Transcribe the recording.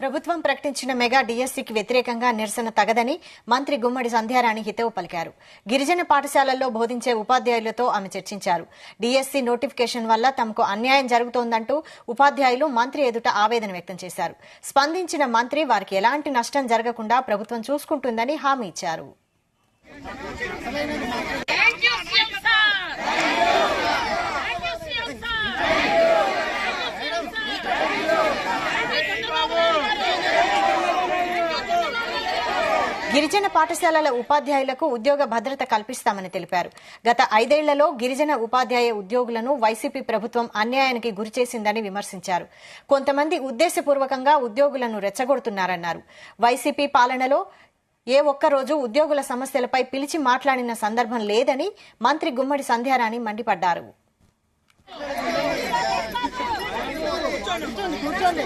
ప్రభుత్వం ప్రకటించిన మెగా డీఎస్సీకి వ్యతిరేకంగా నిరసన తగదని మంత్రి గుమ్మడి సంధ్యారాణి హితవు పలికారు. గిరిజన పాఠశాలల్లో బోధించే ఉపాధ్యాయులతో ఆమె చర్చించారు. డీఎస్సీ నోటిఫికేషన్ వల్ల తమకు అన్యాయం జరుగుతోందంటూ ఉపాధ్యాయులు మంత్రి ఎదుట ఆవేదన వ్యక్తం చేశారు. స్పందించిన మంత్రి వారికి ఎలాంటి నష్టం జరగకుండా ప్రభుత్వం చూసుకుంటుందని హామీ ఇచ్చారు. గిరిజన పాఠశాలల ఉపాధ్యాయులకు ఉద్యోగ భద్రత కల్పిస్తామని తెలిపారు. గత 5 ఏళ్లలో గిరిజన ఉపాధ్యాయ ఉద్యోగులను వైసీపీ ప్రభుత్వం అన్యాయానికి గురిచేసిందని విమర్శించారు. కొంతమంది ఉద్దేశపూర్వకంగా ఉద్యోగులను రెచ్చగొడుతున్నారన్నారు. వైసీపీ పాలనలో ఏ ఒక్కరోజు ఉద్యోగుల సమస్యలపై పిలిచి మాట్లాడిన సందర్భం లేదని మంత్రి గుమ్మడి సంధ్యారాణి మండిపడ్డారు. కూర్చోండి